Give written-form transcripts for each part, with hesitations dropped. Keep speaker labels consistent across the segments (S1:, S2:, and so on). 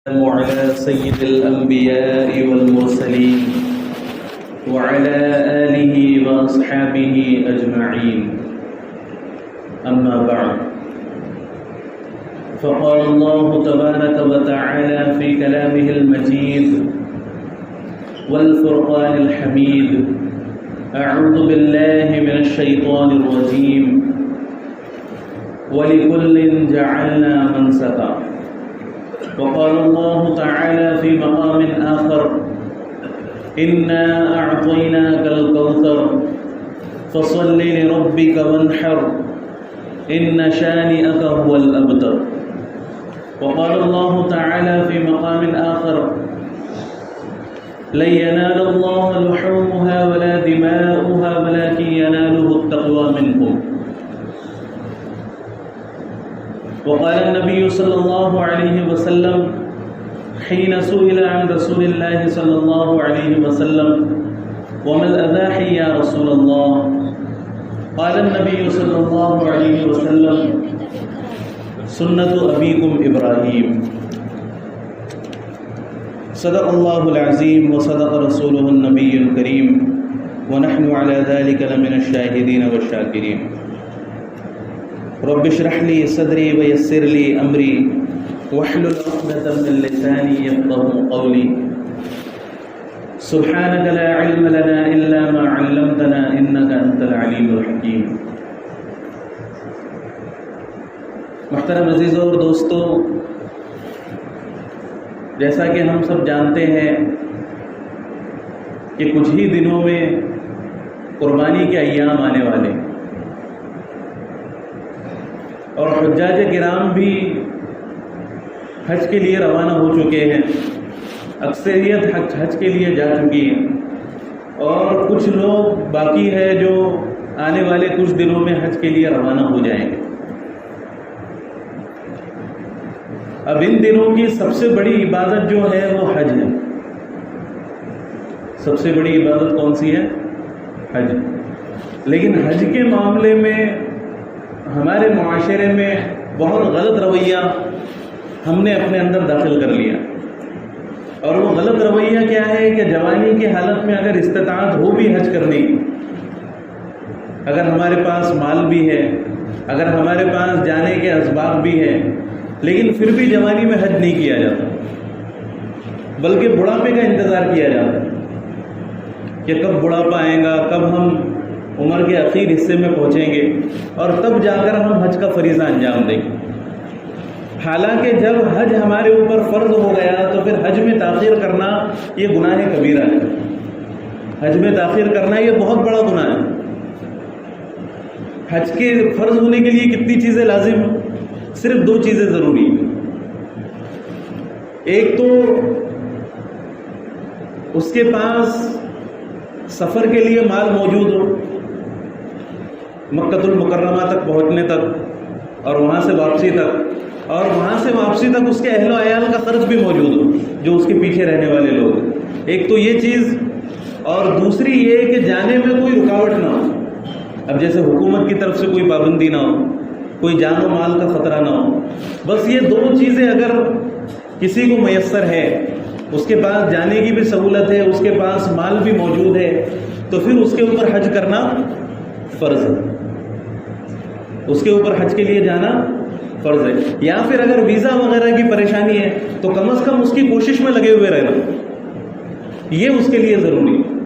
S1: على سيد الأنبياء والمرسلين وعلى آله وأصحابه أجمعين. أما بعد، فقال الله تبارك وتعالى في كلامه المجيد والفرقان الحميد: أعوذ بالله من الشيطان الرجيم ولكل جعلنا منسكا. وقال الله تعالى في مقام آخر: إنا أعطيناك الكوثر فصل لربك وانحر إن شانئك هو الأبتر. وقال الله تعالى في مقام آخر: لن ينال الله لحومها ولا دماؤها ولكن يناله التقوى منكم. وقال النبي صلى الله عليه وسلم حين سئل عن رسول الله صلى الله عليه وسلم: وما الأضاحي يا رسول الله؟ قال النبي صلى الله عليه وسلم: سنة أبيكم إبراهيم. صدق الله العظيم وصدق رسوله النبي الكريم ونحن على ذلك لمن الشاهدين والشاكرين. رب اشرح لي صدري ويسر لي أمري واحلل عقدة من لساني يفقهوا قولي. سبحانك لا علم لنا إلا ما علمتنا إنك أنت العليم الحكيم. محترم عزیزوں اور دوستوں، جیسا کہ ہم سب جانتے ہیں کہ کچھ ہی دنوں میں قربانی کے ایام آنے والے اور حجاج کرام بھی حج کے لیے روانہ ہو چکے ہیں. اکثریت حج کے لیے جا چکی ہیں اور کچھ لوگ باقی ہے جو آنے والے کچھ دنوں میں حج کے لیے روانہ ہو جائیں گے. اب ان دنوں کی سب سے بڑی عبادت جو ہے وہ حج ہے. سب سے بڑی عبادت کون سی ہے؟ حج. لیکن حج کے معاملے میں ہمارے معاشرے میں بہت غلط رویہ ہم نے اپنے اندر داخل کر لیا. اور وہ غلط رویہ کیا ہے کہ جوانی کی حالت میں اگر استطاعت ہو بھی حج کرنے کی، اگر ہمارے پاس مال بھی ہے، اگر ہمارے پاس جانے کے اسباب بھی ہے، لیکن پھر بھی جوانی میں حج نہیں کیا جاتا، بلکہ بڑھاپے کا انتظار کیا جاتا کہ کب بڑھاپا آئے گا، کب ہم عمر کے اخیر حصے میں پہنچیں گے اور تب جا کر ہم حج کا فریضہ انجام دیں گے. حالانکہ جب حج ہمارے اوپر فرض ہو گیا تو پھر حج میں تاخیر کرنا یہ گناہ کبیرہ ہے. حج میں تاخیر کرنا یہ بہت بڑا گناہ ہے. حج کے فرض ہونے کے لیے کتنی چیزیں لازم ہیں؟ صرف 2 چیزیں ضروری ہیں. ایک تو اس کے پاس سفر کے لیے مال موجود ہو، مکہ المکرمہ تک پہنچنے تک اور وہاں سے واپسی تک، اور وہاں سے واپسی تک اس کے اہل و عیال کا خرچ بھی موجود ہو جو اس کے پیچھے رہنے والے لوگ ہیں. ایک تو یہ چیز، اور دوسری یہ کہ جانے میں کوئی رکاوٹ نہ ہو. اب جیسے حکومت کی طرف سے کوئی پابندی نہ ہو، کوئی جان و مال کا خطرہ نہ ہو. بس یہ 2 چیزیں اگر کسی کو میسر ہے، اس کے پاس جانے کی بھی سہولت ہے، اس کے پاس مال بھی موجود ہے، تو پھر اس کے اوپر حج کرنا فرض ہے. اس کے اوپر حج کے لیے جانا فرض ہے. یا پھر اگر ویزا وغیرہ کی پریشانی ہے تو کم از کم اس کی کوشش میں لگے ہوئے رہنا، یہ اس کے لیے ضروری ہے.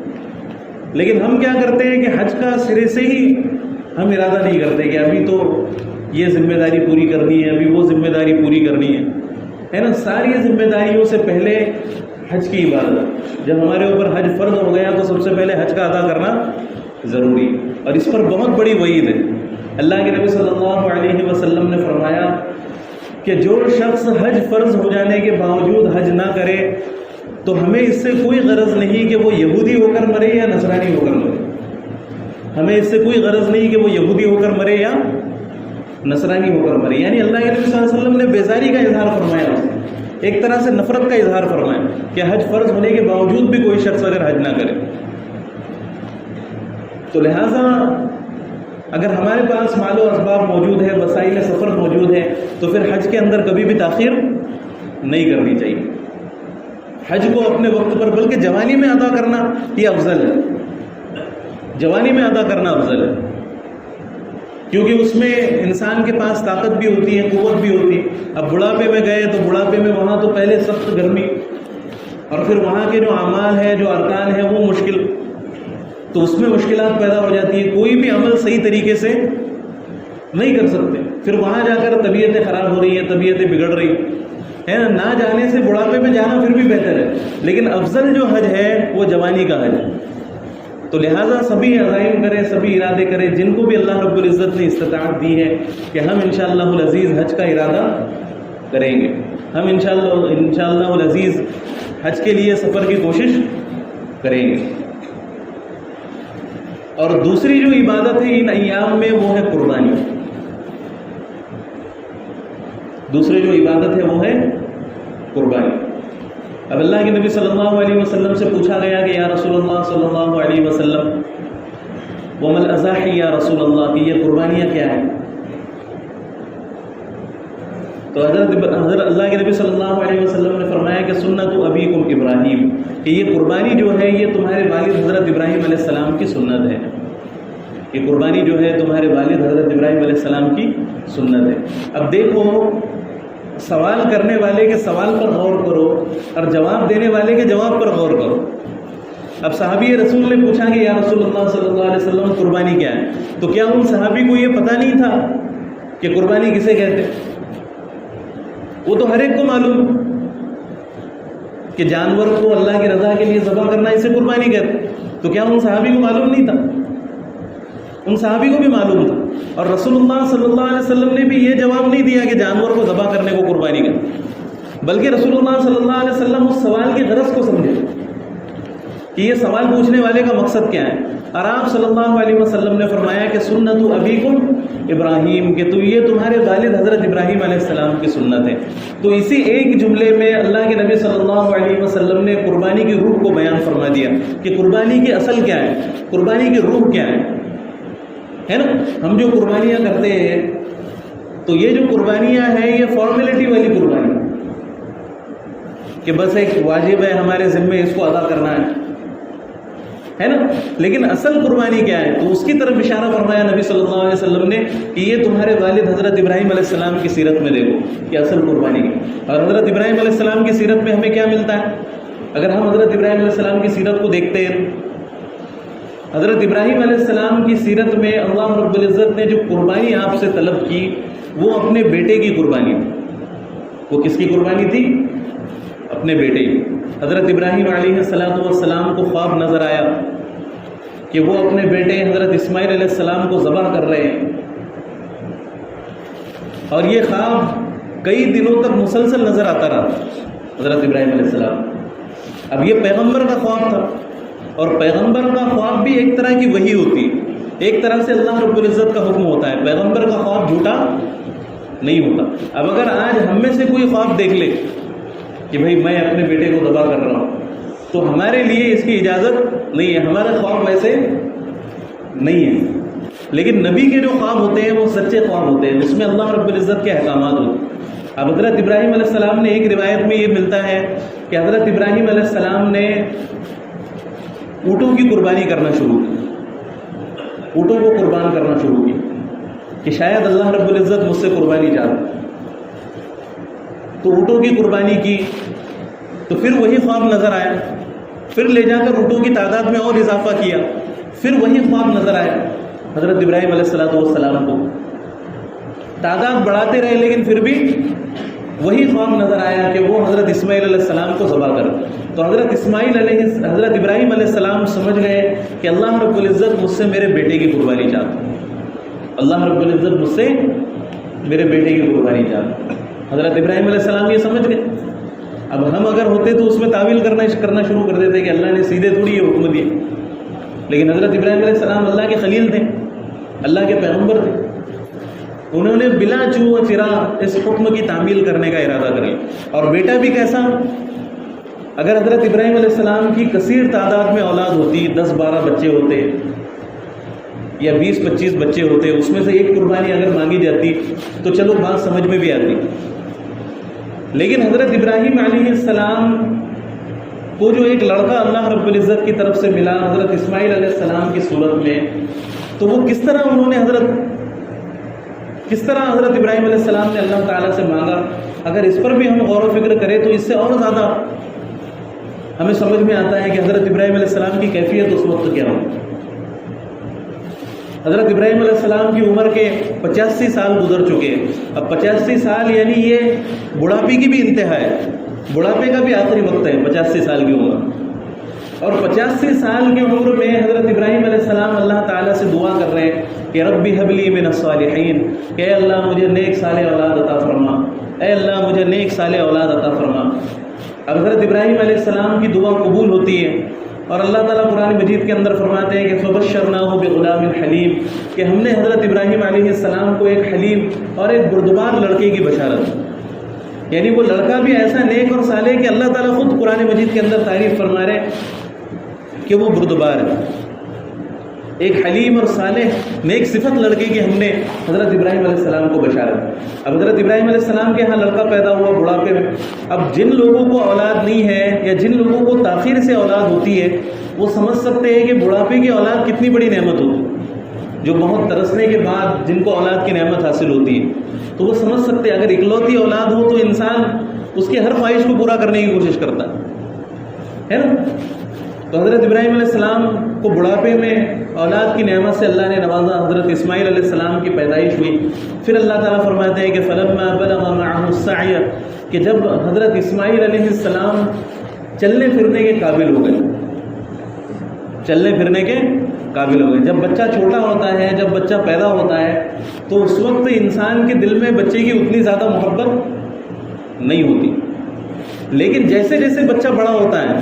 S1: لیکن ہم کیا کرتے ہیں کہ حج کا سرے سے ہی ہم ارادہ نہیں کرتے کہ ابھی تو یہ ذمہ داری پوری کرنی ہے، ابھی وہ ذمہ داری پوری کرنی ہے نا. ساری ذمہ داریوں سے پہلے حج کی عبادت. جب ہمارے اوپر حج فرض ہو گیا تو سب سے پہلے حج کا ادا کرنا ضروری ہے. اور اس پر بہت بڑی وعید ہے. اللہ کے نبی صلی اللہ علیہ وسلم نے فرمایا کہ جو شخص حج فرض ہو جانے کے باوجود حج نہ کرے تو ہمیں اس سے کوئی غرض نہیں کہ وہ یہودی ہو کر مرے یا نصرانی ہو کر مرے. ہمیں اس سے کوئی غرض نہیں کہ وہ یہودی ہو کر مرے یا نصرانی ہو کر مرے. یعنی اللہ کے نبی صلی اللہ علیہ وسلم نے بیزاری کا اظہار فرمایا، ایک طرح سے نفرت کا اظہار فرمایا کہ حج فرض ہونے کے باوجود بھی کوئی شخص اگر حج نہ کرے. تو لہٰذا اگر ہمارے پاس مال و اسباب موجود ہے، وسائل سفر موجود ہے، تو پھر حج کے اندر کبھی بھی تاخیر نہیں کرنی چاہیے. حج کو اپنے وقت پر بلکہ جوانی میں ادا کرنا یہ افضل ہے. جوانی میں ادا کرنا افضل ہے، کیونکہ اس میں انسان کے پاس طاقت بھی ہوتی ہے، قوت بھی ہوتی ہے. اب بڑھاپے میں گئے تو بڑھاپے میں وہاں تو پہلے سخت گرمی، اور پھر وہاں کے جو اعمال ہیں، جو ارکان ہیں، وہ مشکل، تو اس میں مشکلات پیدا ہو جاتی ہیں. کوئی بھی عمل صحیح طریقے سے نہیں کر سکتے. پھر وہاں جا کر طبیعتیں خراب ہو رہی ہیں، طبیعتیں بگڑ رہی ہیں نا. نہ جانے سے بڑھاپے میں جانا پھر بھی بہتر ہے، لیکن افضل جو حج ہے وہ جوانی کا حج ہے. تو لہٰذا سبھی عزائم کریں، سبھی ارادے کریں، جن کو بھی اللہ رب العزت نے استطاعت دی ہے کہ ہم انشاءاللہ العزیز حج کا ارادہ کریں گے. ہم انشاءاللہ العزیز حج کے لیے سفر کی کوشش کریں گے. اور دوسری جو عبادت ہے ان ایام میں وہ ہے قربانی. دوسری جو عبادت ہے وہ ہے قربانی. اب اللہ کے نبی صلی اللہ علیہ وسلم سے پوچھا گیا کہ یا رسول اللہ صلی اللہ علیہ وسلم وما الاضاحی یا رسول اللہ، کہ یہ قربانیاں کیا ہیں؟ تو حضرت اللہ کے نبی صلی اللہ علیہ وسلم نے فرمایا کہ سنت ابیکم ابراہیم، کہ یہ قربانی جو ہے یہ تمہارے والد حضرت ابراہیم علیہ السلام کی سنت ہے. یہ قربانی جو ہے تمہارے والد حضرت ابراہیم علیہ السلام کی سنت ہے. اب دیکھو، سوال کرنے والے کے سوال پر غور کرو اور جواب دینے والے کے جواب پر غور کرو. اب صحابی رسول نے پوچھا کہ یا رسول اللہ صلی اللہ علیہ وسلم قربانی کیا ہے؟ تو کیا ان صحابی کو یہ پتہ نہیں تھا کہ قربانی کسے کہتے؟ وہ تو ہر ایک کو معلوم کہ جانور کو اللہ کی رضا کے لیے ذبح کرنا اسے قربانی کہتے. تو کیا ان صحابی کو معلوم نہیں تھا؟ ان صحابی کو بھی معلوم تھا. اور رسول اللہ صلی اللہ علیہ وسلم نے بھی یہ جواب نہیں دیا کہ جانور کو ذبح کرنے کو قربانی کہتے، بلکہ رسول اللہ صلی اللہ علیہ وسلم اس سوال کی غرض کو سمجھے کہ یہ سوال پوچھنے والے کا مقصد کیا ہے. اور آپ صلی اللہ علیہ وسلم نے فرمایا کہ سنت ابیکم ابراہیم، کہ تو یہ تمہارے والد حضرت ابراہیم علیہ السلام کی سنت ہے. تو اسی ایک جملے میں اللہ کے نبی صلی اللہ علیہ وسلم نے قربانی کی روح کو بیان فرما دیا کہ قربانی کی اصل کیا ہے، قربانی کی روح کیا ہے نا. ہم جو قربانیاں کرتے ہیں تو یہ جو قربانیاں ہیں یہ فارمیلٹی والی قربانی کہ بس ایک واجب ہے ہمارے ذمے، اس کو ادا کرنا ہے نا. لیکن اصل قربانی کیا ہے؟ تو اس کی طرف اشارہ فرمایا نبی صلی اللہ علیہ وسلم نے کہ یہ تمہارے والد حضرت ابراہیم علیہ السلام کی سیرت میں دیکھو کہ اصل قربانی کی. اور حضرت ابراہیم علیہ السلام کی سیرت میں ہمیں کیا ملتا ہے؟ اگر ہم حضرت ابراہیم علیہ السلام کی سیرت کو دیکھتے ہیں، حضرت ابراہیم علیہ السلام کی سیرت میں اللہ رب العزت نے جو قربانی آپ سے طلب کی وہ اپنے بیٹے کی قربانی تھی. وہ کس کی قربانی تھی؟ اپنے بیٹے کی. حضرت ابراہیم علیہ السلام کو خواب نظر آیا کہ وہ اپنے بیٹے حضرت اسماعیل علیہ السلام کو ذبح کر رہے ہیں، اور یہ خواب کئی دنوں تک مسلسل نظر آتا رہا حضرت ابراہیم علیہ السلام. اب یہ پیغمبر کا خواب تھا، اور پیغمبر کا خواب بھی ایک طرح کی وحی ہوتی ہے، ایک طرح سے اللہ رب العزت کا حکم ہوتا ہے. پیغمبر کا خواب جھوٹا نہیں ہوتا. اب اگر آج ہم میں سے کوئی خواب دیکھ لے کہ بھائی میں اپنے بیٹے کو ذبح کر رہا ہوں، تو ہمارے لیے اس کی اجازت نہیں ہے، ہمارا خواب ویسے نہیں ہے. لیکن نبی کے جو خواب ہوتے ہیں وہ سچے خواب ہوتے ہیں، اس میں اللہ رب العزت کے احکامات ہوتے ہیں. اب حضرت ابراہیم علیہ السلام نے، ایک روایت میں یہ ملتا ہے کہ حضرت ابراہیم علیہ السلام نے اونٹوں کی قربانی کرنا شروع کی، اونٹوں کو قربان کرنا شروع کی کہ شاید اللہ رب العزت مجھ سے قربانی چاہتا. تو اونٹوں کی قربانی کی تو پھر وہی خواب نظر آیا، پھر لے جا کر اونٹوں کی تعداد میں اور اضافہ کیا، پھر وہی خواب نظر آیا حضرت ابراہیم علیہ السلام کو. تعداد بڑھاتے رہے لیکن پھر بھی وہی خواب نظر آیا کہ وہ حضرت اسماعیل علیہ السلام کو ذبح کر. تو حضرت ابراہیم علیہ السلام سمجھ گئے کہ اللہ رب العزت مجھ سے میرے بیٹے کی قربانی چاہتا، اللہ رب العزت مجھ سے میرے بیٹے کی قربانی چاہتا. حضرت ابراہیم علیہ السلام یہ سمجھ گئے. اب ہم اگر ہوتے تو اس میں تعویل کرنا شروع کر دیتے کہ اللہ نے سیدھے تھوڑی یہ حکم دیا. لیکن حضرت ابراہیم علیہ السلام اللہ کے خلیل تھے، اللہ کے پیغمبر تھے. انہوں نے بلا چو و چرا اس حکم کی تعمیل کرنے کا ارادہ کر لیا. اور بیٹا بھی کیسا؟ اگر حضرت ابراہیم علیہ السلام کی کثیر تعداد میں اولاد ہوتی، 10-12 بچے ہوتے یا 20-25 بچے ہوتے، اس میں سے ایک قربانی اگر مانگی جاتی تو چلو بات سمجھ میں بھی آتی. لیکن حضرت ابراہیم علیہ السلام کو جو ایک لڑکا اللہ رب العزت کی طرف سے ملا حضرت اسماعیل علیہ السلام کی صورت میں، تو وہ کس طرح حضرت ابراہیم علیہ السلام نے اللہ تعالیٰ سے مانگا، اگر اس پر بھی ہم غور و فکر کریں تو اس سے اور زیادہ ہمیں سمجھ میں آتا ہے کہ حضرت ابراہیم علیہ السلام کی کیفیت اس وقت کیا ہو۔ حضرت ابراہیم علیہ السلام کی عمر کے 85 سال گزر چکے ہیں۔ اب 85 سال یعنی یہ بڑھاپے کی بھی انتہا ہے، بڑھاپے کا بھی آخری وقت ہے 85 سال کی عمر، اور 85 سال کی عمر میں حضرت ابراہیم علیہ السلام اللہ تعالیٰ سے دعا کر رہے ہیں کہ ربی حب لی من الصالحین، کہ اے اللہ مجھے نیک صالح اولاد عطا فرما، اے اللہ مجھے نیک صالح اولاد عطا فرما۔ اب حضرت ابراہیم علیہ السلام کی دعا قبول ہوتی ہے، اور اللہ تعالیٰ قرآن مجید کے اندر فرماتے ہیں کہ فبشرناہ بغلام حلیم، کہ ہم نے حضرت ابراہیم علیہ السلام کو ایک حلیم اور ایک بردبار لڑکے کی بشارت، یعنی وہ لڑکا بھی ایسا نیک اور صالح کہ اللہ تعالیٰ خود قرآن مجید کے اندر تعریف فرما رہے ہیں کہ وہ بردبار ہے، ایک حلیم اور صالح نیک صفت لڑکے کی ہم نے حضرت ابراہیم علیہ السلام کو بشارت۔ اب حضرت ابراہیم علیہ السلام کے ہاں لڑکا پیدا ہوا بڑھاپے میں، اب جن لوگوں کو اولاد نہیں ہے یا جن لوگوں کو تاخیر سے اولاد ہوتی ہے وہ سمجھ سکتے ہیں کہ بڑھاپے کی اولاد کتنی بڑی نعمت ہوتی، جو بہت ترسنے کے بعد جن کو اولاد کی نعمت حاصل ہوتی ہے تو وہ سمجھ سکتے ہیں اگر اکلوتی اولاد ہو تو انسان اس کی ہر خواہش کو پورا کرنے کی کوشش کرتا ہے نا۔ تو حضرت ابراہیم علیہ السلام کو بڑھاپے میں اولاد کی نعمت سے اللہ نے نوازا، حضرت اسماعیل علیہ السلام کی پیدائش ہوئی۔ پھر اللہ تعالیٰ فرماتے ہیں کہ فلما بلغ معه السعی، کہ جب حضرت اسماعیل علیہ السلام چلنے پھرنے کے قابل ہو گئے، چلنے پھرنے کے قابل ہو گئے۔ جب بچہ چھوٹا ہوتا ہے، جب بچہ پیدا ہوتا ہے تو اس وقت انسان کے دل میں بچے کی اتنی زیادہ محبت نہیں ہوتی، لیکن جیسے جیسے بچہ بڑا ہوتا ہے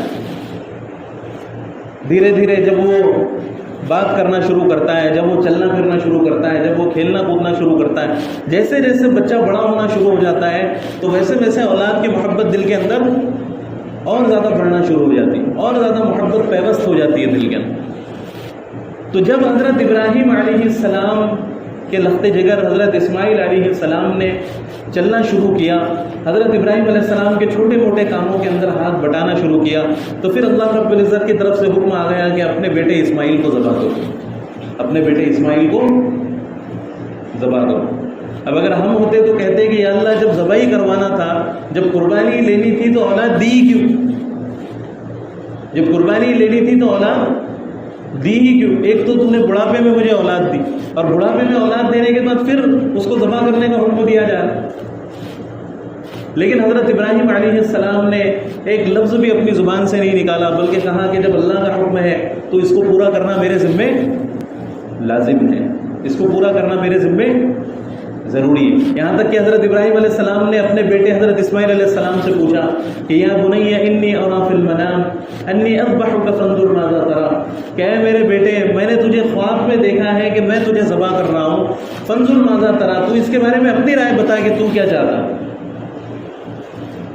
S1: دھیرے دھیرے جب وہ بات کرنا شروع کرتا ہے، جب وہ چلنا پھرنا شروع کرتا ہے، جب وہ کھیلنا کودنا شروع کرتا ہے، جیسے جیسے بچہ بڑا ہونا شروع ہو جاتا ہے تو ویسے ویسے اولاد کی محبت دل کے اندر اور زیادہ بڑھنا شروع ہو جاتی ہے، اور زیادہ محبت پیوست ہو جاتی ہے دل کے اندر۔ تو جب حضرت ابراہیم علیہ السلام کے لخت جگر حضرت اسماعیل علیہ السلام نے چلنا شروع کیا، حضرت ابراہیم علیہ السلام کے چھوٹے موٹے کاموں کے اندر ہاتھ بٹانا شروع کیا، تو پھر اللہ رب العزت کی طرف سے حکم آ گیا کہ اپنے بیٹے اسماعیل کو ذبح کرو، اپنے بیٹے اسماعیل کو ذبح کرو۔ اب اگر ہم ہوتے تو کہتے کہ یا اللہ جب ذبح ہی کروانا تھا، جب قربانی لینی تھی تو اولاد دی ہی کیوں؟ جب قربانی لینی تھی تو اولاد دی ہی کیوں؟ ایک تو نے بڑھاپے میں مجھے اولاد دی، اور بڑھاپے میں اولاد دینے کے بعد پھر اس کو ذبح کرنے کا حکم دیا جا رہا ہے۔ لیکن حضرت ابراہیم علیہ السلام نے ایک لفظ بھی اپنی زبان سے نہیں نکالا، بلکہ کہا کہ جب اللہ کا حکم ہے تو اس کو پورا کرنا میرے ذمے لازم ہے، اس کو پورا کرنا میرے ذمے ضروری ہے۔ یہاں تک کہ حضرت ابراہیم علیہ السلام نے اپنے بیٹے حضرت اسماعیل علیہ السلام سے پوچھا کہ یا بنی انی ارا فی المنام انی اذبحک فانظر ماذا تری، کہ اے میرے بیٹے میں نے تجھے خواب میں دیکھا ہے کہ میں تجھے ذبح کر رہا ہوں، فانظر ماذا تری، تو اس کے بارے میں اپنی رائے بتا کہ تو کیا چاہتا ہے۔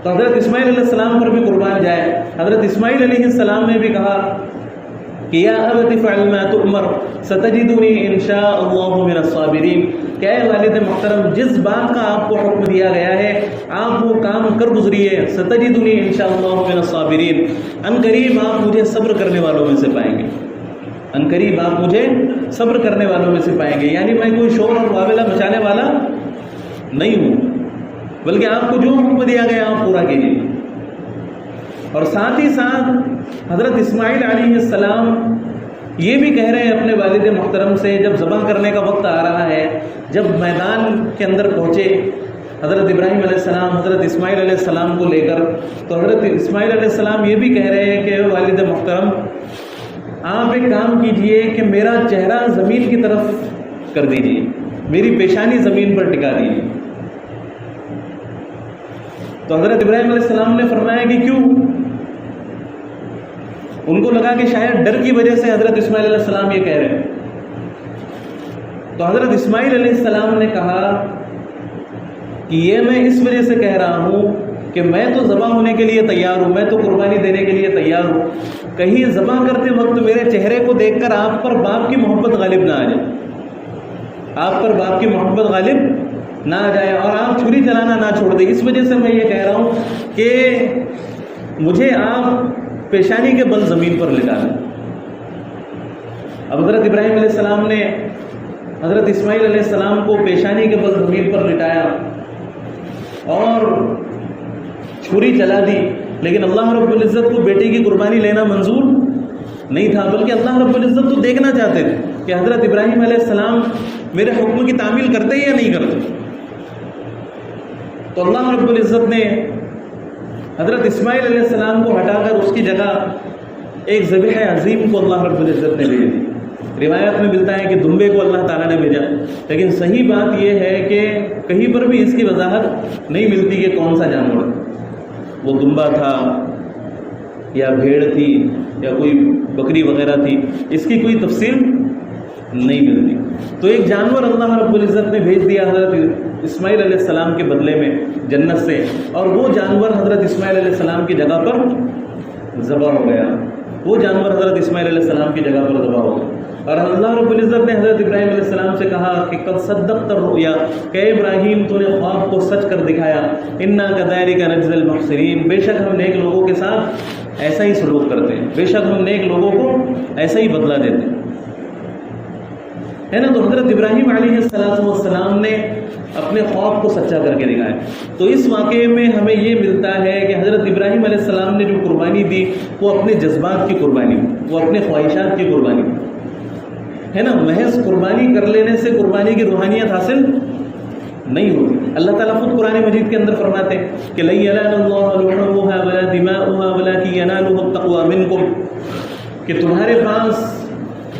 S1: تو حضرت اسماعیل علیہ السلام پر بھی قربان جائے، حضرت اسماعیل علیہ السلام نے بھی کہا کہ یا ابت افعل ما تؤمر ستجدنی ان شاء اللہ من الصابرین، کہ اے والد محترم جس بات کا آپ کو حکم دیا گیا ہے آپ وہ کام کر گزریے، ستجدنی ان شاء اللہ من الصابرین، ان قریب آپ مجھے صبر کرنے والوں میں سے پائیں گے، ان قریب آپ مجھے صبر کرنے والوں میں سے پائیں گے، یعنی میں کوئی شور اور واویلا مچانے والا نہیں ہوں، بلکہ آپ کو جو حکم دیا گیا آپ پورا کیجیے۔ اور ساتھ ہی ساتھ حضرت اسماعیل علیہ السلام یہ بھی کہہ رہے ہیں اپنے والد محترم سے، جب ذبح کرنے کا وقت آ رہا ہے، جب میدان کے اندر پہنچے حضرت ابراہیم علیہ السلام حضرت اسماعیل علیہ السلام کو لے کر، تو حضرت اسماعیل علیہ السلام یہ بھی کہہ رہے ہیں کہ والد محترم آپ ایک کام کیجئے کہ میرا چہرہ زمین کی طرف کر دیجئے، میری پیشانی زمین پر ٹکا دیجئے۔ تو حضرت ابراہیم علیہ السلام نے فرمایا کہ کیوں؟ ان کو لگا کہ شاید ڈر کی وجہ سے حضرت اسماعیل علیہ السلام یہ کہہ رہے ہیں۔ تو حضرت اسماعیل علیہ السلام نے کہا کہ یہ میں اس وجہ سے کہہ رہا ہوں کہ میں تو ذبح ہونے کے لیے تیار ہوں، میں تو قربانی دینے کے لیے تیار ہوں، کہیں ذبح کرتے وقت میرے چہرے کو دیکھ کر آپ پر باپ کی محبت غالب نہ آ جائے، آپ پر باپ کی محبت غالب نہ آ جائے اور آپ چھری چلانا نہ چھوڑ دیں. اس وجہ سے میں یہ کہہ رہا ہوں کہ مجھے آپ پیشانی کے بل زمین پر لٹا دیں. اب حضرت ابراہیم علیہ السلام نے حضرت اسماعیل علیہ السلام کو پیشانی کے بل زمین پر لٹایا اور چھری چلا دی، لیکن اللہ رب العزت کو بیٹے کی قربانی لینا منظور نہیں تھا، بلکہ اللہ رب العزت تو دیکھنا چاہتے تھے کہ حضرت ابراہیم علیہ السلام میرے حکم کی تعمیل کرتے یا نہیں کرتے. تو اللہ رب العزت نے حضرت اسماعیل علیہ السلام کو ہٹا کر اس کی جگہ ایک ذبح عظیم کو اللہ رب العزت نے بھیج دی. روایت میں ملتا ہے کہ دمبے کو اللہ تعالیٰ نے بھیجا، لیکن صحیح بات یہ ہے کہ کہیں پر بھی اس کی وضاحت نہیں ملتی کہ کون سا جانور وہ دمبا تھا یا بھیڑ تھی یا کوئی بکری وغیرہ تھی، اس کی کوئی تفصیل نہیں ملتی. تو ایک جانور اللہ رب العزت نے بھیج دیا حضرت اسماعیل علیہ السلام کے بدلے میں جنت سے، اور وہ جانور حضرت اسماعیل علیہ السلام کی جگہ پر ذبح ہو گیا. وہ جانور حضرت اسماعیل علیہ السلام کی جگہ پر ذبح ہو گیا. اور اللہ رب العزت نے حضرت ابراہیم علیہ السلام سے کہا کہ قد صدقت الرؤیا، کہ ابراہیم تو نے خواب کو سچ کر دکھایا. انا کذالک نجزی المحسنین، بے شک ہم نیک لوگوں کے ساتھ ایسا ہی سلوک کرتے ہیں، بے شک ہم نیک لوگوں کو ایسا ہی بدلہ دیتے ہیں، ہے نا. تو حضرت ابراہیم علیہ السلام نے اپنے خواب کو سچا کر کے دکھایا. تو اس واقعے میں ہمیں یہ ملتا ہے کہ حضرت ابراہیم علیہ السلام نے جو قربانی دی وہ اپنے جذبات کی قربانی، وہ اپنے خواہشات کی قربانی ہے نا. محض قربانی کر لینے سے قربانی کی روحانیت حاصل نہیں ہوتی. اللہ تعالیٰ خود قرآن مجید کے اندر فرماتے ہیں کہ لن ینال اللہ لحومها ولا دماؤها ولکن ینالہ التقوی منکم، کہ تمہارے پاس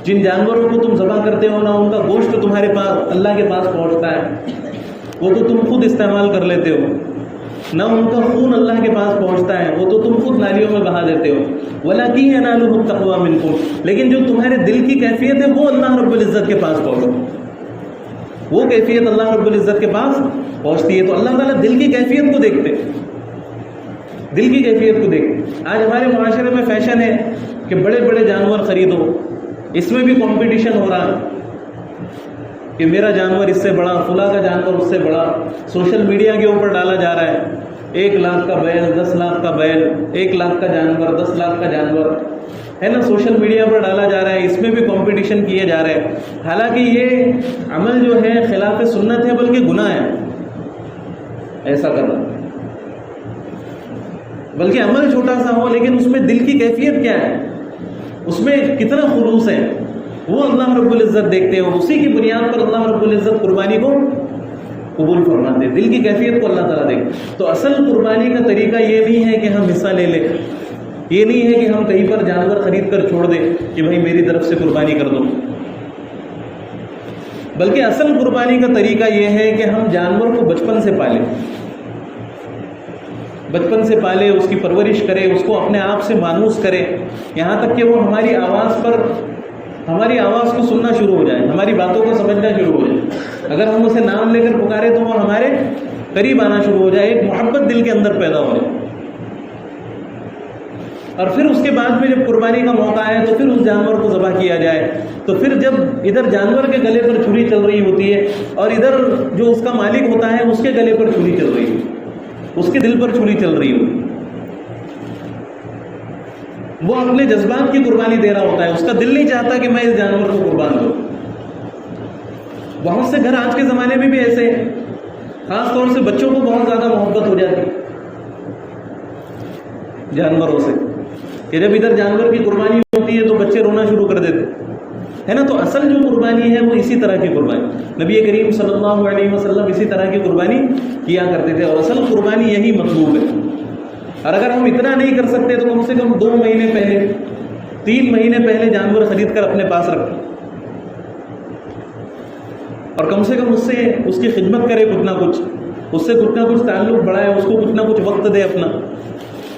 S1: جن جانوروں کو تم ذبح کرتے ہو نا، ان کا گوشت تمہارے پاس اللہ کے پاس پہنچتا ہے، وہ تو تم خود استعمال کر لیتے ہو، نہ ان کا خون اللہ کے پاس پہنچتا ہے، وہ تو تم خود نالیوں میں بہا دیتے ہو. وَلَكِنْ يَنَالُهُ التَّقْوَى مِنْكُمْ، لیکن جو تمہارے دل کی کیفیت ہے وہ اللہ رب العزت کے پاس پہنچتی، وہ کیفیت اللہ رب العزت کے پاس پہنچتی ہے. تو اللہ تعالیٰ دل کی کیفیت کو دیکھتے، دل کی کیفیت کو دیکھتے. آج ہمارے معاشرے میں فیشن ہے کہ بڑے بڑے جانور خریدو، اس میں بھی کمپٹیشن ہو رہا ہے کہ میرا جانور اس سے بڑا، فلاں کا جانور اس سے بڑا. سوشل میڈیا کے اوپر ڈالا جا رہا ہے 1 لاکھ کا بیل، 10 لاکھ کا بیل، 1 لاکھ کا جانور، 10 لاکھ کا جانور، ہے نا. سوشل میڈیا پر ڈالا جا رہا ہے، اس میں بھی کمپٹیشن کیے جا رہے ہیں. حالانکہ یہ عمل جو ہے خلاف سنت ہے، بلکہ گناہ ہے ایسا کرنا. بلکہ عمل چھوٹا سا ہو لیکن اس میں دل کی کیفیت کیا ہے، اس میں کتنا خلوص ہے، وہ اللہ رب العزت دیکھتے ہیں. اسی کی بنیاد پر اللہ رب العزت قربانی کو قبول فرماتے ہیں، دل کی کیفیت کو اللہ تعالیٰ دیکھتے. تو اصل قربانی کا طریقہ یہ نہیں ہے کہ ہم حصہ لے لیں، یہ نہیں ہے کہ ہم کہیں پر جانور خرید کر چھوڑ دیں کہ بھائی میری طرف سے قربانی کر دو، بلکہ اصل قربانی کا طریقہ یہ ہے کہ ہم جانور کو بچپن سے پالیں، بچپن سے پالے، اس کی پرورش کرے، اس کو اپنے آپ سے مانوس کرے، یہاں تک کہ وہ ہماری آواز کو سننا شروع ہو جائے، ہماری باتوں کو سمجھنا شروع ہو جائے. اگر ہم اسے نام لے کر پکارے تو وہ ہمارے قریب آنا شروع ہو جائے، ایک محبت دل کے اندر پیدا ہو جائے. اور پھر اس کے بعد میں جب قربانی کا موقع آئے تو پھر اس جانور کو ذبح کیا جائے. تو پھر جب ادھر جانور کے گلے پر چھری چل رہی ہوتی ہے اور ادھر جو اس کا مالک ہوتا ہے اس کے گلے پر چھری چل رہی ہے، اس کے دل پر چھری چل رہی ہوتی ہے، وہ اپنے جذبات کی قربانی دے رہا ہوتا ہے. اس کا دل نہیں چاہتا کہ میں اس جانور کو قربان کروں. بہت سے گھر آج کے زمانے میں بھی ایسے ہیں، خاص طور سے بچوں کو بہت زیادہ محبت ہو جاتی ہے جانوروں سے، کہ جب ادھر جانور کی قربانی ہوتی ہے تو بچے رونا شروع کر دیتے ہے نا. تو اصل جو قربانی ہے وہ اسی طرح کی قربانی، نبی کریم صلی اللہ علیہ وسلم اسی طرح کی قربانی کیا کرتے تھے، اور اصل قربانی یہی مطلوب ہے. اور اگر ہم اتنا نہیں کر سکتے تو کم سے کم 2 مہینے پہلے، 3 مہینے پہلے جانور خرید کر اپنے پاس رکھیں، اور کم سے کم اس سے اس کی خدمت کرے، کچھ نہ کچھ اس سے کچھ نہ کچھ تعلق بڑھائے، اس کو کچھ نہ کچھ وقت دے اپنا.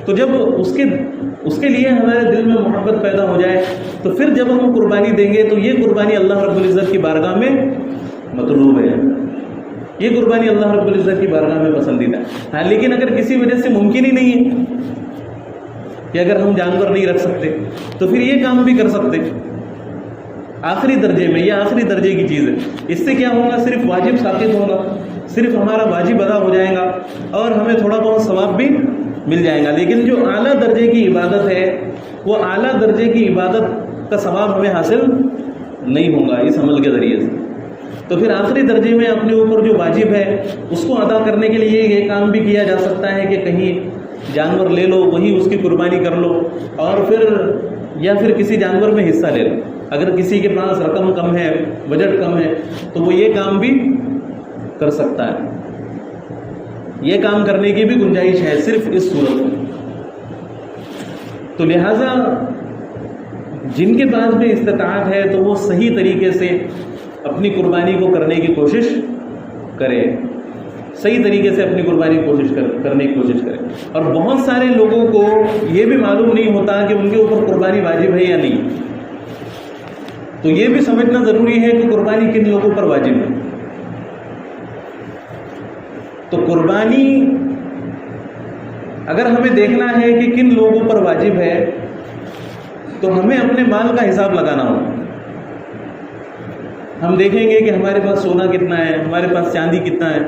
S1: تو جب اس کے لیے ہمارے دل میں محبت پیدا ہو جائے تو پھر جب ہم قربانی دیں گے تو یہ قربانی اللہ رب العزت کی بارگاہ میں مطلوب ہے، یہ قربانی اللہ رب العزت کی بارگاہ میں پسندیدہ ہے. ہاں لیکن اگر کسی وجہ سے ممکن ہی نہیں ہے کہ اگر ہم جانور نہیں رکھ سکتے تو پھر یہ کام بھی کر سکتے آخری درجے میں، یہ آخری درجے کی چیز ہے. اس سے کیا ہوگا، صرف واجب ثابت ہوگا صرف ہمارا واجب ادا ہو جائے گا اور ہمیں تھوڑا بہت ثواب بھی مل جائے گا، لیکن جو اعلیٰ درجے کی عبادت ہے وہ اعلیٰ درجے کی عبادت کا ثواب ہمیں حاصل نہیں ہوگا اس عمل کے ذریعے سے۔ تو پھر آخری درجے میں اپنے اوپر جو واجب ہے اس کو ادا کرنے کے لیے یہ کام بھی کیا جا سکتا ہے کہ کہیں جانور لے لو، وہی اس کی قربانی کر لو، اور پھر یا پھر کسی جانور میں حصہ لے لو۔ اگر کسی کے پاس رقم کم ہے، بجٹ کم ہے، تو وہ یہ کام بھی کر سکتا ہے، یہ کام کرنے کی بھی گنجائش ہے صرف اس صورت میں۔ تو لہٰذا جن کے پاس بھی استطاعت ہے تو وہ صحیح طریقے سے اپنی قربانی کو کرنے کی کوشش کرے، صحیح طریقے سے اپنی قربانی کرنے کی کوشش کرے۔ اور بہت سارے لوگوں کو یہ بھی معلوم نہیں ہوتا کہ ان کے اوپر قربانی واجب ہے یا نہیں، تو یہ بھی سمجھنا ضروری ہے کہ قربانی کن لوگوں پر واجب ہے۔ تو قربانی اگر ہمیں دیکھنا ہے کہ کن لوگوں پر واجب ہے تو ہمیں اپنے مال کا حساب لگانا ہوگا۔ ہم دیکھیں گے کہ ہمارے پاس سونا کتنا ہے، ہمارے پاس چاندی کتنا ہے،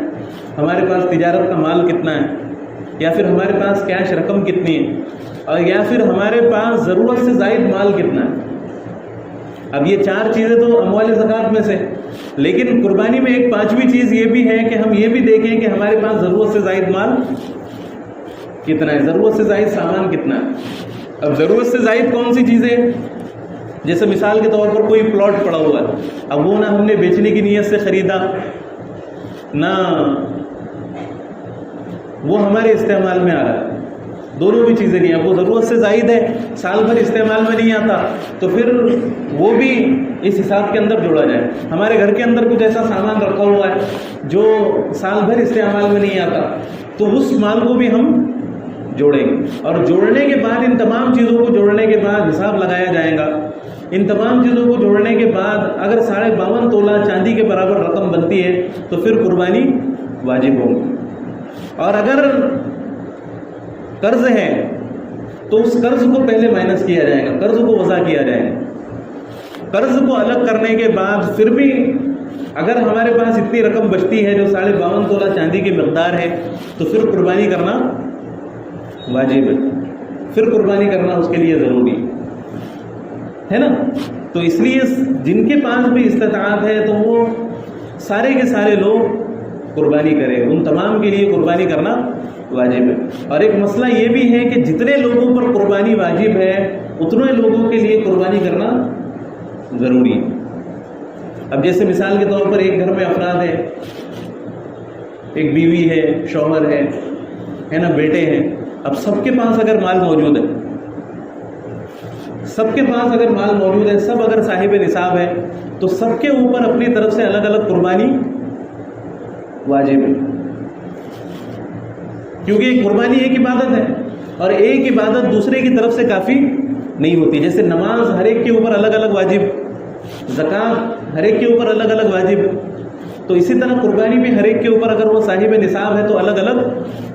S1: ہمارے پاس تجارت کا مال کتنا ہے، یا پھر ہمارے پاس کیش رقم کتنی ہے، اور یا پھر ہمارے پاس ضرورت سے زائد مال کتنا ہے۔ اب یہ چار چیزیں تو اموال زکوٰۃ میں سے، لیکن قربانی میں ایک پانچویں چیز یہ بھی ہے کہ ہم یہ بھی دیکھیں کہ ہمارے پاس ضرورت سے زائد مال کتنا ہے، ضرورت سے زائد سامان کتنا ہے۔ اب ضرورت سے زائد کون سی چیزیں، جیسے مثال کے طور پر کوئی پلاٹ پڑا ہوا ہے، اب وہ نہ ہم نے بیچنے کی نیت سے خریدا، نہ وہ ہمارے استعمال میں آ رہا ہے، دونوں بھی چیزیں نہیں۔ اب وہ ضرورت سے زائد ہے، سال بھر استعمال میں نہیں آتا، تو پھر وہ بھی اس حساب کے اندر جوڑا جائے۔ ہمارے گھر کے اندر کچھ ایسا سامان رکھا ہوا ہے جو سال بھر استعمال میں نہیں آتا، تو اس مال کو بھی ہم جوڑیں گے، اور جوڑنے کے بعد ان تمام چیزوں کو جوڑنے کے بعد حساب لگایا جائے گا۔ ان تمام چیزوں کو جوڑنے کے بعد اگر 52.5 تولہ چاندی کے برابر رقم بنتی ہے تو پھر قربانی واجب ہوگی۔ اور اگر قرض ہے تو اس قرض کو پہلے مائنس کیا جائے گا، قرض کو وضع کیا جائے گا۔ قرض کو الگ کرنے کے بعد پھر بھی اگر ہمارے پاس اتنی رقم بچتی ہے جو 52.5 تولہ چاندی کی مقدار ہے تو پھر قربانی کرنا واجب ہے، پھر قربانی کرنا اس کے لیے ضروری ہے نا۔ تو اس لیے جن کے پاس بھی استطاعت ہے تو وہ سارے کے سارے لوگ قربانی کریں، ان تمام کے لیے قربانی کرنا واجب ہے۔ اور ایک مسئلہ یہ بھی ہے کہ جتنے لوگوں پر قربانی واجب ہے اتنے لوگوں کے لیے قربانی کرنا ضروری ہے۔ اب جیسے مثال کے طور پر ایک گھر میں افراد ہیں، ایک بیوی ہے، شوہر ہے نا، بیٹے ہیں۔ اب سب کے پاس اگر مال موجود ہے، سب کے پاس اگر مال موجود ہے، سب اگر صاحب نصاب ہے، تو سب کے اوپر اپنی طرف سے الگ الگ قربانی واجب ہے، کیونکہ ایک قربانی ایک عبادت ہے اور ایک عبادت دوسرے کی طرف سے کافی نہیں ہوتی۔ جیسے نماز ہر ایک کے اوپر الگ الگ واجب، زکوٰۃ ہر ایک کے اوپر الگ الگ واجب، تو اسی طرح قربانی بھی ہر ایک کے اوپر اگر وہ صاحب نصاب ہے تو الگ الگ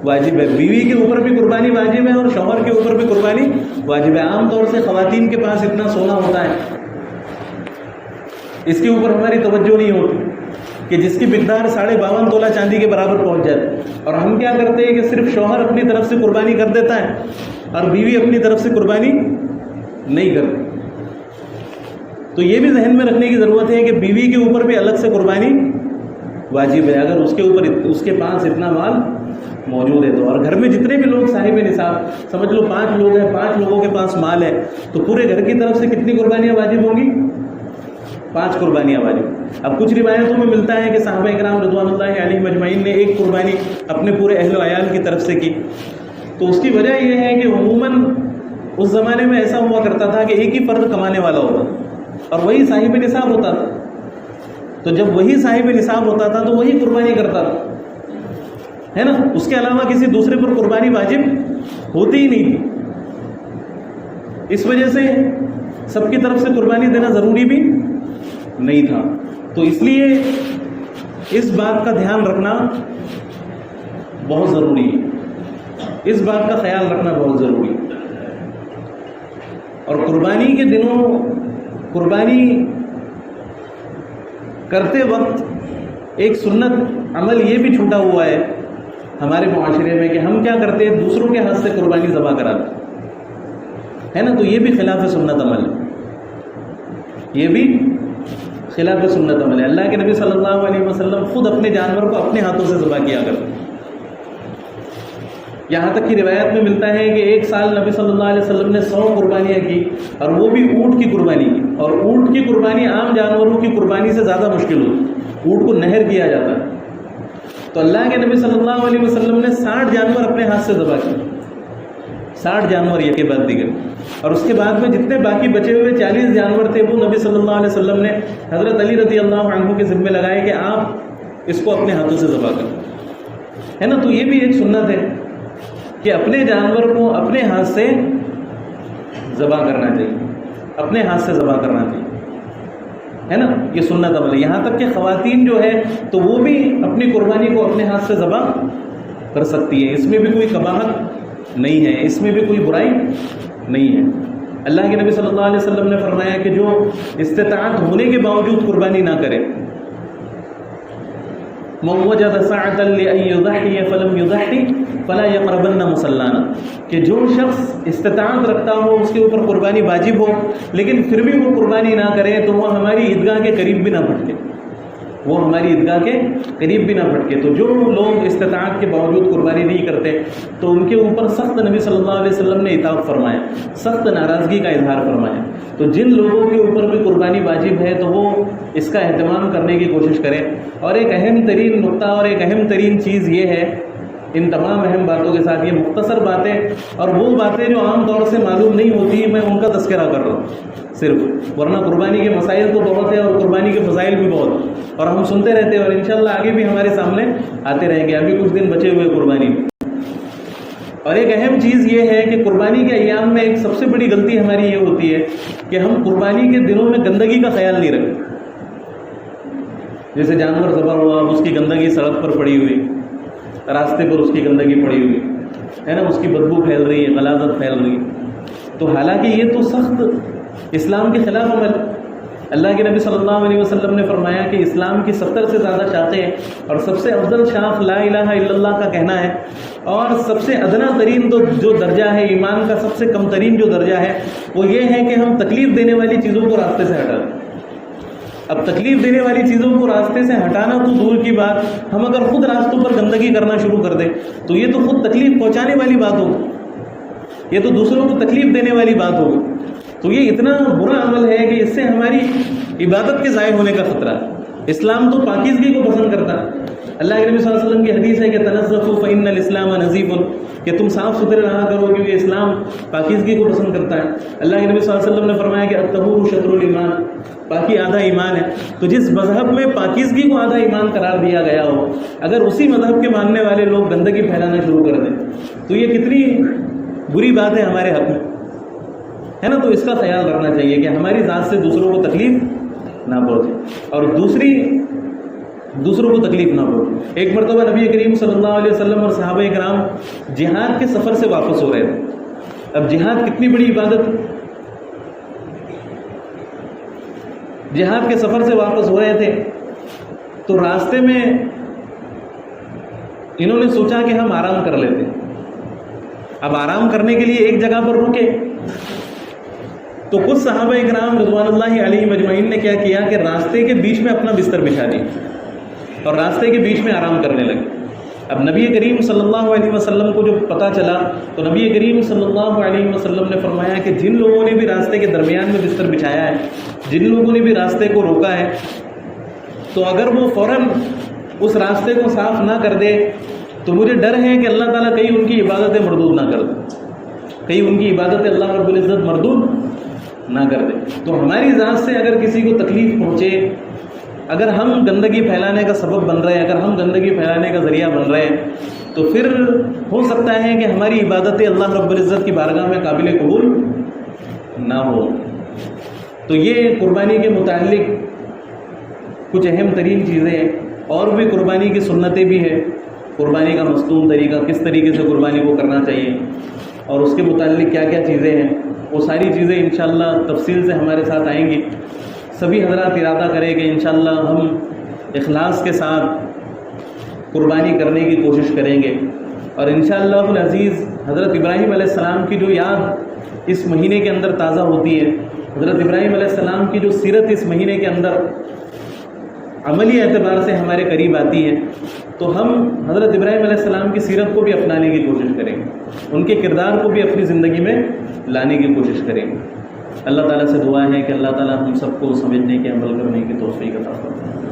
S1: واجب ہے۔ بیوی کے اوپر بھی قربانی واجب ہے اور شوہر کے اوپر بھی قربانی واجب ہے۔ عام طور سے خواتین کے پاس اتنا سونا ہوتا ہے، اس کے اوپر ہماری توجہ نہیں ہوتی کہ جس کی مقدار 52.5 تولہ چاندی کے برابر پہنچ جاتی ہے، اور ہم کیا کرتے ہیں کہ صرف شوہر اپنی طرف سے قربانی کر دیتا ہے اور بیوی اپنی طرف سے قربانی نہیں کرتی۔ تو یہ بھی ذہن میں رکھنے کی ضرورت ہے کہ بیوی کے اوپر بھی الگ سے قربانی واجب ہے اگر اس کے اوپر اس کے پاس اتنا مال موجود ہے تو۔ اور گھر میں جتنے بھی لوگ صاحب نصاب، سمجھ لو 5 لوگ ہیں، 5 لوگوں کے پاس مال ہے، تو پورے گھر کی طرف سے کتنی قربانیاں واجب ہوں گی؟ 5 قربانیاں واجب۔ اب کچھ روایتوں میں ملتا ہے کہ صحابہ اکرام رضوان اللہ علیہم اجمعین نے ایک قربانی اپنے پورے اہل و عیال کی طرف سے کی۔ تو اس کی وجہ یہ ہے کہ عموماً اس زمانے میں ایسا ہوا کرتا تھا کہ ایک ہی فرد کمانے والا ہوتا اور وہی صاحب نصاب ہوتا تھا، تو جب وہی صاحب نصاب ہوتا تھا تو وہی قربانی کرتا تھا، ہے نا، اس کے علاوہ کسی دوسرے پر قربانی واجب ہوتی ہی نہیں تھی۔ اس وجہ سے سب کی طرف سے قربانی دینا ضروری بھی نہیں تھا۔ تو اس لیے اس بات کا دھیان رکھنا بہت ضروری ہے، اس بات کا خیال رکھنا بہت ضروری ہے۔ اور قربانی کے دنوں قربانی کرتے وقت ایک سنت عمل یہ بھی چھوٹا ہوا ہے ہمارے معاشرے میں کہ ہم کیا کرتے ہیں، دوسروں کے ہاتھ سے قربانی ذبح کراتے ہے نا، تو یہ بھی خلاف سنت عمل ہے، یہ بھی خلاف سنت عمل ہے۔ اللہ کے نبی صلی اللہ علیہ وسلم خود اپنے جانور کو اپنے ہاتھوں سے ذبح کیا کرتے، یہاں تک کہ روایت میں ملتا ہے کہ ایک سال نبی صلی اللہ علیہ وسلم نے 100 قربانیاں کی، اور وہ بھی اونٹ کی قربانی کی، اور اونٹ کی قربانی عام جانوروں کی قربانی سے زیادہ مشکل ہوتی، اونٹ کو نہر کیا جاتا ہے، تو اللہ کے نبی صلی اللہ علیہ وسلم نے 60 جانور اپنے ہاتھ سے ذبح کیے، 60 جانور یہ کے بعد دیگر، اور اس کے بعد میں جتنے باقی بچے ہوئے 40 جانور تھے وہ نبی صلی اللہ علیہ وسلم نے حضرت علی رضی اللہ عنہ کے ذمہ لگائے کہ آپ اس کو اپنے ہاتھوں سے ذبح کریں، ہے نا۔ تو یہ بھی ایک سنت ہے کہ اپنے جانور کو اپنے ہاتھ سے ذبح کرنا چاہیے، اپنے ہاتھ سے ذبح کرنا چاہیے، ہے نا، یہ سنت عمل ہے۔ یہاں تک کہ خواتین جو ہے تو وہ بھی اپنی قربانی کو اپنے ہاتھ سے ذبح کر سکتی ہے، اس میں بھی کوئی قباحت نہیں ہے، اس میں بھی کوئی برائی نہیں ہے۔ اللہ کے نبی صلی اللہ علیہ وسلم نے فرمایا کہ جو استطاعت ہونے کے باوجود قربانی نہ کرے، من وجد سعة لأن يضحي فلم يضحي فلا يقربن مصلانا، کہ جو شخص استطاعت رکھتا ہو، اس کے اوپر قربانی واجب ہو لیکن پھر بھی وہ قربانی نہ کرے، تو وہ ہماری عیدگاہ کے قریب بھی نہ پھٹکے، وہ ہماری عیدگاہ کے قریب بھی نہ پھٹکے۔ تو جو لوگ استطاعت کے باوجود قربانی نہیں کرتے تو ان کے اوپر سخت نبی صلی اللہ علیہ وسلم نے عتاب فرمایا، سخت ناراضگی کا اظہار فرمایا۔ تو جن لوگوں کے اوپر بھی قربانی واجب ہے تو وہ اس کا اہتمام کرنے کی کوشش کریں۔ اور ایک اہم ترین نقطہ اور ایک اہم ترین چیز یہ ہے، ان تمام اہم باتوں کے ساتھ یہ مختصر باتیں اور وہ باتیں جو عام طور سے معلوم نہیں ہوتی، میں ان کا تذکرہ کر رہا ہوں صرف، ورنہ قربانی کے مسائل تو بہت ہے اور قربانی کے فضائل بھی بہت، اور ہم سنتے رہتے ہیں اور انشاءاللہ آگے بھی ہمارے سامنے آتے رہیں گے، ابھی کچھ دن بچے ہوئے قربانی۔ اور ایک اہم چیز یہ ہے کہ قربانی کے ایام میں ایک سب سے بڑی غلطی ہماری یہ ہوتی ہے کہ ہم قربانی کے دنوں میں گندگی کا خیال نہیں رکھتے، جیسے جانور ذبح ہوا، اس کی گندگی سڑک پر پڑی ہوئی، راستے پر اس کی گندگی پڑی ہوئی ہے نا، اس کی بدبو پھیل رہی ہے، غلاظت پھیل رہی ہے، تو حالانکہ یہ تو سخت اسلام کے خلاف عمل۔ اللہ کے نبی صلی اللہ علیہ وسلم نے فرمایا کہ اسلام کی 70 سے زیادہ شاخیں ہیں، اور سب سے افضل شاخ لا الہ الا اللہ کا کہنا ہے، اور سب سے ادنا ترین تو جو درجہ ہے ایمان کا، سب سے کم ترین جو درجہ ہے وہ یہ ہے کہ ہم تکلیف دینے والی چیزوں کو راستے سے ہٹا دیں۔ اب تکلیف دینے والی چیزوں کو راستے سے ہٹانا تو دور کی بات، ہم اگر خود راستوں پر گندگی کرنا شروع کر دیں تو یہ تو خود تکلیف پہنچانے والی بات ہوگی، یہ تو دوسروں کو تکلیف دینے والی بات ہوگی، تو یہ اتنا برا عمل ہے کہ اس سے ہماری عبادت کے ضائع ہونے کا خطرہ ہے۔ اسلام تو پاکیزگی کو پسند کرتا ہے، اللہ کے نبی صلی اللہ علیہ وسلم کی حدیث ہے کہ تنظفوا فإن الاسلام نظیف، کہ تم صاف ستھرے رہا کرو کیونکہ اسلام پاکیزگی کو پسند کرتا ہے۔ اللہ کے نبی صلی اللہ علیہ وسلم نے فرمایا کہ الطہور شطر الایمان، پاکی آدھا ایمان ہے۔ تو جس مذہب میں پاکیزگی کو آدھا ایمان قرار دیا گیا ہو، اگر اسی مذہب کے ماننے والے لوگ گندگی پھیلانا شروع کر دیں تو یہ کتنی بری بات ہے ہمارے حق میں، ہے نا۔ تو اس کا خیال رکھنا چاہیے کہ ہماری ذات سے دوسروں کو تکلیف نہ پہنچے، اور دوسروں کو تکلیف نہ پہنچے۔ ایک مرتبہ نبی کریم صلی اللہ علیہ وسلم اور صحابہ کرام جہاد کے سفر سے واپس ہو رہے تھے۔ اب جہاد کتنی بڑی عبادت، جہاد کے سفر سے واپس ہو رہے تھے تو راستے میں انہوں نے سوچا کہ ہم آرام کر لیتے ہیں۔ اب آرام کرنے کے لیے ایک جگہ پر رکے تو کچھ صحابہ کرام رضوان اللہ علیہم اجمعین نے کیا کیا کہ راستے کے بیچ میں اپنا بستر بچھا دیا اور راستے کے بیچ میں آرام کرنے لگے۔ اب نبی کریم صلی اللہ علیہ وسلم کو جو پتہ چلا تو نبی کریم صلی اللہ علیہ وسلم نے فرمایا کہ جن لوگوں نے بھی راستے کے درمیان میں بستر بچھایا ہے، جن لوگوں نے بھی راستے کو روکا ہے، تو اگر وہ فوراً اس راستے کو صاف نہ کر دے تو مجھے ڈر ہے کہ اللہ تعالیٰ کہیں ان کی عبادتیں مردود نہ کر دے، کہیں ان کی عبادتیں اللہ رب العزت مردود نہ کر دے۔ تو ہماری ذات سے اگر کسی کو تکلیف پہنچے، اگر ہم گندگی پھیلانے کا سبب بن رہے ہیں، اگر ہم گندگی پھیلانے کا ذریعہ بن رہے ہیں، تو پھر ہو سکتا ہے کہ ہماری عبادتیں اللہ رب العزت کی بارگاہ میں قابل قبول نہ ہو۔ تو یہ قربانی کے متعلق کچھ اہم ترین چیزیں ہیں، اور بھی قربانی کی سنتیں بھی ہیں، قربانی کا مستون طریقہ، کس طریقے سے قربانی کو کرنا چاہیے، اور اس کے متعلق کیا کیا چیزیں ہیں، وہ ساری چیزیں انشاءاللہ تفصیل سے ہمارے ساتھ آئیں گی۔ سبھی حضرات ارادہ کریں کہ انشاءاللہ ہم اخلاص کے ساتھ قربانی کرنے کی کوشش کریں گے، اور انشاءاللہ العزیز حضرت ابراہیم علیہ السلام کی جو یاد اس مہینے کے اندر تازہ ہوتی ہے، حضرت ابراہیم علیہ السلام کی جو سیرت اس مہینے کے اندر عملی اعتبار سے ہمارے قریب آتی ہے، تو ہم حضرت ابراہیم علیہ السلام کی سیرت کو بھی اپنانے کی کوشش کریں گے، ان کے کردار کو بھی اپنی زندگی میں لانے کی کوشش کریں گے۔ اللہ تعالیٰ سے دعا ہے کہ اللہ تعالیٰ ہم سب کو سمجھنے کے، عمل کرنے کی توفیق عطا فرمائے۔